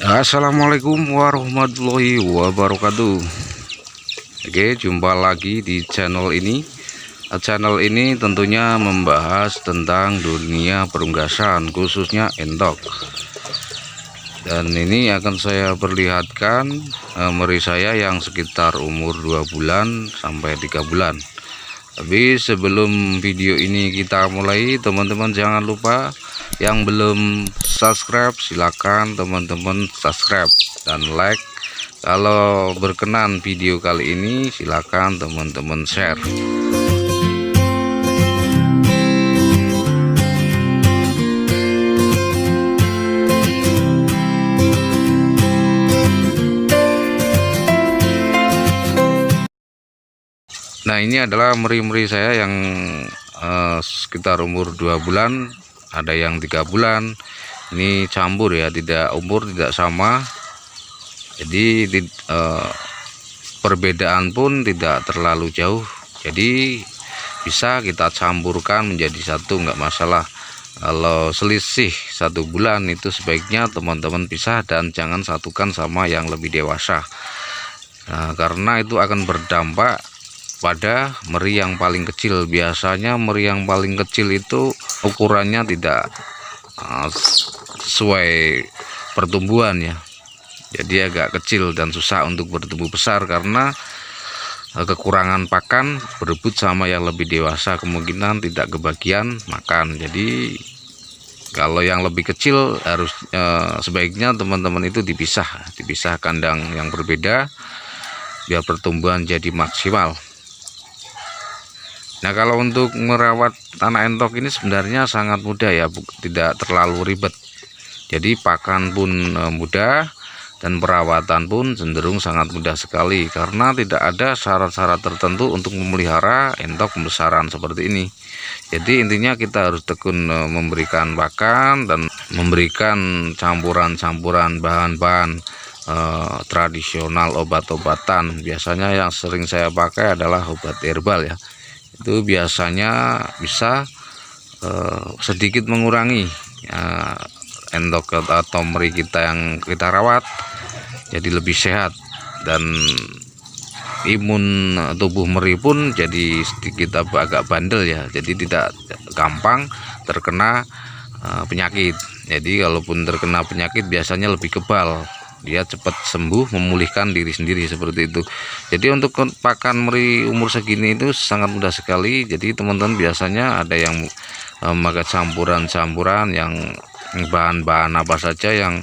Assalamualaikum warahmatullahi wabarakatuh. Oke, jumpa lagi di channel ini. Channel ini tentunya membahas tentang dunia perunggasan, khususnya entok. Dan ini akan saya perlihatkan meri saya yang sekitar umur 2 bulan sampai 3 bulan. Tapi sebelum video ini kita mulai, teman-teman jangan lupa yang belum subscribe, silakan teman-teman subscribe dan like. Kalau berkenan video kali ini, silakan teman-teman share. Nah, ini adalah meri-meri saya yang sekitar umur 2 bulan, ada yang 3 bulan. Ini campur ya, tidak umur tidak sama. Jadi perbedaan pun tidak terlalu jauh. Jadi bisa kita campurkan menjadi satu, nggak masalah. Kalau selisih 1 bulan itu sebaiknya teman-teman pisah dan jangan satukan sama yang lebih dewasa. Nah, karena itu akan berdampak pada meri yang paling kecil. Biasanya meri yang paling kecil itu ukurannya tidak sesuai pertumbuhan ya, jadi agak kecil dan susah untuk bertumbuh besar karena kekurangan pakan berebut sama yang lebih dewasa, kemungkinan tidak kebagian makan. Jadi kalau yang lebih kecil harus sebaiknya teman-teman itu dipisah kandang yang berbeda biar pertumbuhan jadi maksimal. Nah, kalau untuk merawat anak entok ini sebenarnya sangat mudah ya, tidak terlalu ribet. Jadi pakan pun mudah dan perawatan pun cenderung sangat mudah sekali karena tidak ada syarat-syarat tertentu untuk memelihara entok pembesaran seperti ini. Jadi intinya kita harus tekun memberikan pakan dan memberikan campuran-campuran bahan-bahan tradisional, obat-obatan. Biasanya yang sering saya pakai adalah obat herbal ya. Itu biasanya bisa sedikit mengurangi entok atau meri kita yang kita rawat jadi lebih sehat, dan imun tubuh meri pun jadi sedikit agak bandel ya, jadi tidak gampang terkena penyakit. Jadi kalaupun terkena penyakit biasanya lebih kebal, dia cepat sembuh, memulihkan diri sendiri seperti itu. Jadi untuk pakan meri umur segini itu sangat mudah sekali. Jadi teman-teman biasanya ada yang memakai campuran-campuran yang bahan-bahan apa saja yang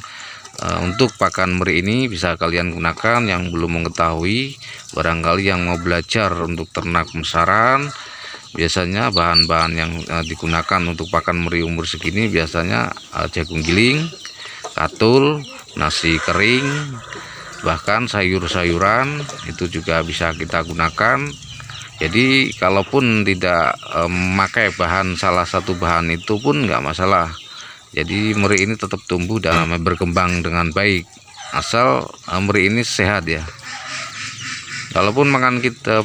untuk pakan meri ini bisa kalian gunakan. Yang belum mengetahui, barangkali yang mau belajar untuk ternak pembesaran, biasanya bahan-bahan yang digunakan untuk pakan meri umur segini biasanya jagung giling, katul, nasi kering, bahkan sayur-sayuran itu juga bisa kita gunakan. Jadi kalaupun tidak memakai salah satu bahan itu pun nggak masalah. Jadi meri ini tetap tumbuh dan berkembang dengan baik asal meri ini sehat ya. Kalaupun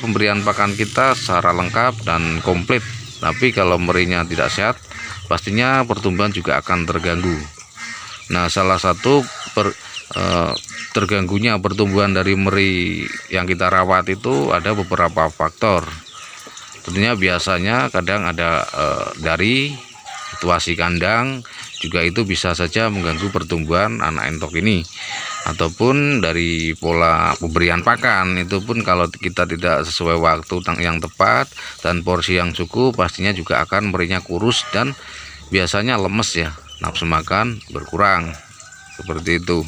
pemberian pakan kita secara lengkap dan komplit, tapi kalau merinya tidak sehat, pastinya pertumbuhan juga akan terganggu. Nah, salah satu terganggunya pertumbuhan dari meri yang kita rawat itu ada beberapa faktor. Tentunya biasanya kadang ada dari situasi kandang juga, itu bisa saja mengganggu pertumbuhan anak entok ini, ataupun dari pola pemberian pakan itu pun kalau kita tidak sesuai waktu yang tepat dan porsi yang cukup, pastinya juga akan merinya kurus dan biasanya lemes ya, nafsu makan berkurang seperti itu.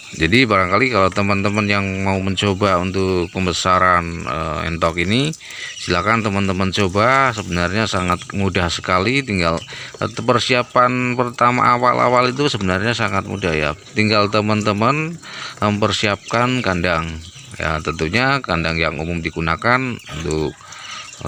Jadi barangkali kalau teman-teman yang mau mencoba untuk pembesaran entok ini, silakan teman-teman coba. Sebenarnya sangat mudah sekali, tinggal persiapan pertama awal-awal itu sebenarnya sangat mudah ya. Tinggal teman-teman mempersiapkan kandang ya, tentunya kandang yang umum digunakan untuk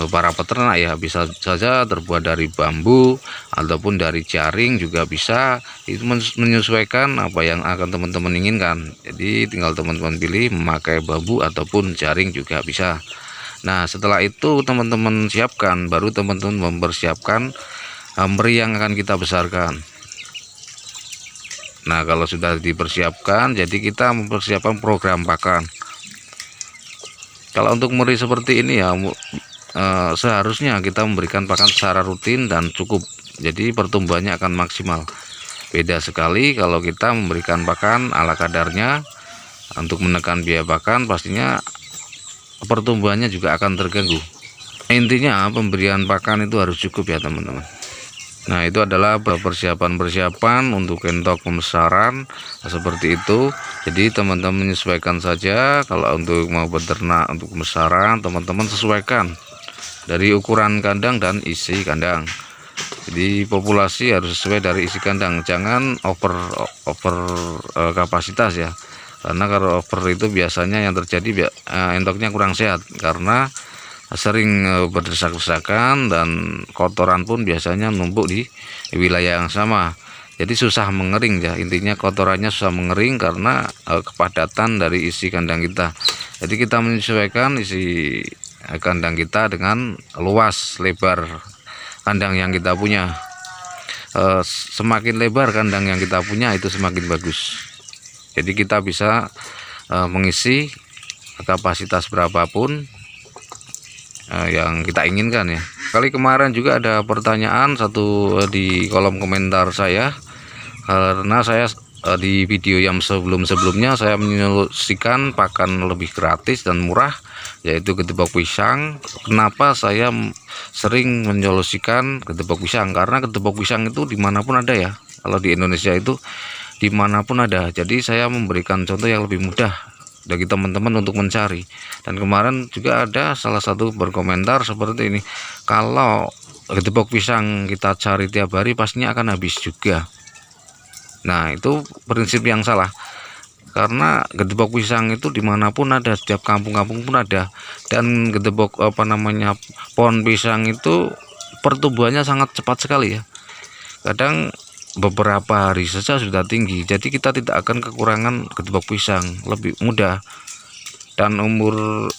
para peternak ya, bisa saja terbuat dari bambu ataupun dari jaring juga bisa. Itu menyesuaikan apa yang akan teman-teman inginkan. Jadi tinggal teman-teman pilih memakai bambu ataupun jaring juga bisa. Nah, setelah itu teman-teman siapkan, baru teman-teman mempersiapkan meri yang akan kita besarkan. Nah, kalau sudah dipersiapkan, jadi kita mempersiapkan program pakan. Kalau untuk meri seperti ini ya, seharusnya kita memberikan pakan secara rutin dan cukup, jadi pertumbuhannya akan maksimal. Beda sekali kalau kita memberikan pakan ala kadarnya. Untuk menekan biaya pakan, pastinya pertumbuhannya juga akan terganggu. Intinya pemberian pakan itu harus cukup ya teman-teman. Nah, itu adalah persiapan untuk entok pembesaran seperti itu. Jadi teman-teman menyesuaikan saja. Kalau untuk mau beternak untuk pembesaran, teman-teman sesuaikan dari ukuran kandang dan isi kandang. Jadi populasi harus sesuai dari isi kandang, jangan over kapasitas ya. Karena kalau over itu biasanya yang terjadi entoknya kurang sehat, karena sering berdesak-desakan dan kotoran pun biasanya numpuk di wilayah yang sama. Jadi susah mengering ya, intinya kotorannya susah mengering karena kepadatan dari isi kandang kita. Jadi kita menyesuaikan isi kandang kita dengan luas lebar kandang yang kita punya. Semakin lebar kandang yang kita punya itu semakin bagus. Jadi kita bisa mengisi kapasitas berapapun yang kita inginkan ya. Kali kemarin juga ada pertanyaan satu di kolom komentar saya, karena saya di video yang sebelumnya saya menyolusikan pakan lebih gratis dan murah, yaitu gedebok pisang. Kenapa saya sering menyolusikan gedebok pisang? Karena gedebok pisang itu dimanapun ada ya. Kalau di Indonesia itu dimanapun ada. Jadi saya memberikan contoh yang lebih mudah bagi teman-teman untuk mencari. Dan kemarin juga ada salah satu berkomentar seperti ini, kalau gedebok pisang kita cari tiap hari pastinya akan habis juga. Nah, itu prinsip yang salah, karena gedebok pisang itu dimanapun ada, setiap kampung-kampung pun ada. Dan gedebok pohon pisang itu pertumbuhannya sangat cepat sekali ya. Kadang beberapa hari saja sudah tinggi. Jadi kita tidak akan kekurangan gedebok pisang, lebih mudah. Dan umur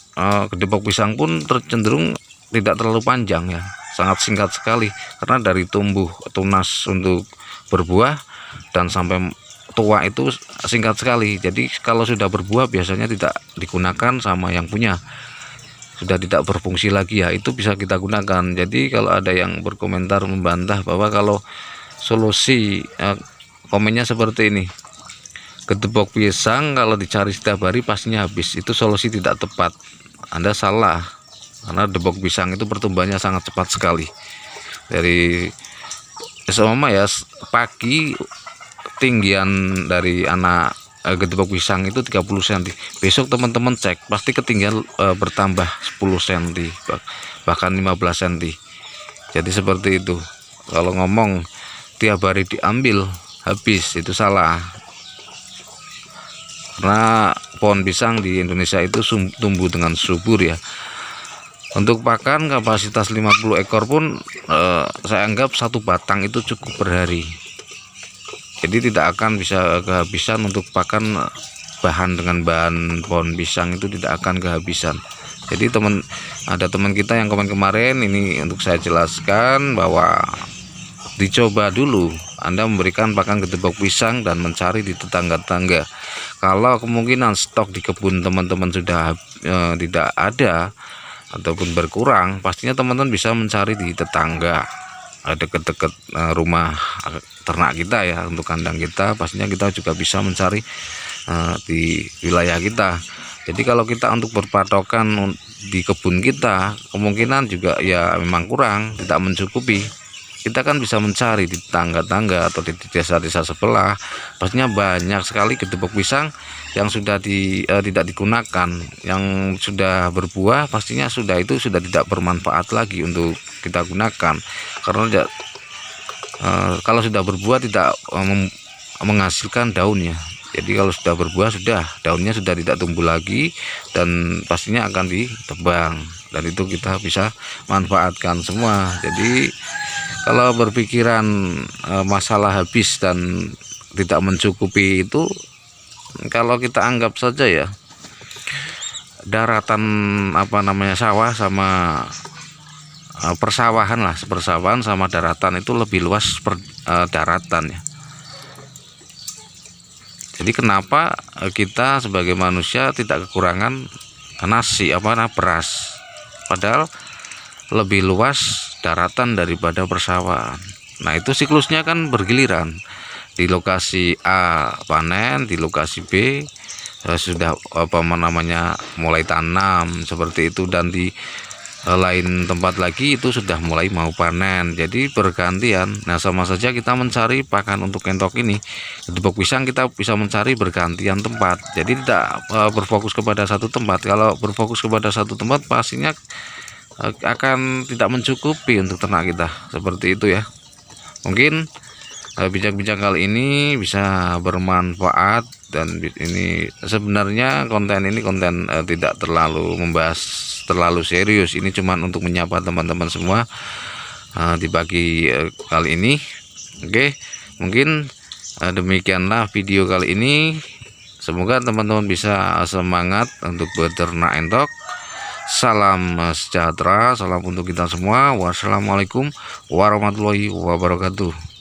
gedebok pisang pun cenderung tidak terlalu panjang ya, sangat singkat sekali, karena dari tumbuh tunas untuk berbuah dan sampai tua itu singkat sekali. Jadi kalau sudah berbuah biasanya tidak digunakan sama yang punya, sudah tidak berfungsi lagi ya, itu bisa kita gunakan. Jadi kalau ada yang berkomentar membantah bahwa kalau solusi, komennya seperti ini, gedebok pisang kalau dicari setiap hari pastinya habis, itu solusi tidak tepat. Anda salah, karena gedebok pisang itu pertumbuhannya sangat cepat sekali. Dari sama ya, pagi ketinggian dari anak gedebok pisang itu 30 cm. Besok teman-teman cek, pasti ketinggian bertambah 10 cm, bahkan 15 cm. Jadi seperti itu. Kalau ngomong tiap hari diambil habis, itu salah. Karena pohon pisang di Indonesia itu tumbuh dengan subur ya. Untuk pakan kapasitas 50 ekor pun saya anggap satu batang itu cukup per hari. Jadi tidak akan bisa kehabisan untuk pakan bahan dengan bahan pohon pisang, itu tidak akan kehabisan. Jadi ada teman kita yang kemarin ini, untuk saya jelaskan bahwa dicoba dulu Anda memberikan pakan gedebok pisang dan mencari di tetangga-tetangga. Kalau kemungkinan stok di kebun teman-teman sudah tidak ada ataupun berkurang, pastinya teman-teman bisa mencari di tetangga, dekat-dekat rumah ternak kita ya. Untuk kandang kita pastinya kita juga bisa mencari di wilayah kita. Jadi kalau kita untuk berpatokan di kebun kita, kemungkinan juga ya memang kurang, tidak mencukupi. Kita kan bisa mencari di tetangga-tetangga atau di desa-desa sebelah. Pastinya banyak sekali gedebok pisang yang sudah tidak digunakan, yang sudah berbuah, pastinya sudah tidak bermanfaat lagi untuk kita gunakan. Karena kalau sudah berbuah tidak menghasilkan daunnya. Jadi kalau sudah berbuah, daunnya sudah tidak tumbuh lagi dan pastinya akan ditebang, dan itu kita bisa manfaatkan semua. Jadi kalau berpikiran masalah habis dan tidak mencukupi itu, kalau kita anggap saja ya, daratan sawah sama persawahan lah, persawahan sama daratan itu lebih luas daratan ya. Jadi kenapa kita sebagai manusia tidak kekurangan nasi beras, padahal lebih luas daratan daripada persawahan. Nah, itu siklusnya kan bergiliran. Di lokasi A panen, di lokasi B sudah mulai tanam seperti itu, dan di lain tempat lagi itu sudah mulai mau panen. Jadi bergantian. Nah, sama saja kita mencari pakan untuk entok ini. Di Bok Pisang kita bisa mencari bergantian tempat. Jadi tidak berfokus kepada satu tempat. Kalau berfokus kepada satu tempat pastinya akan tidak mencukupi untuk ternak kita. Seperti itu ya. Mungkin bincang-bincang kali ini bisa bermanfaat, dan ini sebenarnya konten ini tidak terlalu membahas terlalu serius. Ini cuman untuk menyapa teman-teman semua di pagi kali ini. Oke, mungkin demikianlah video kali ini. Semoga teman-teman bisa semangat untuk beternak entok. Salam sejahtera, salam untuk kita semua. Wassalamualaikum warahmatullahi wabarakatuh.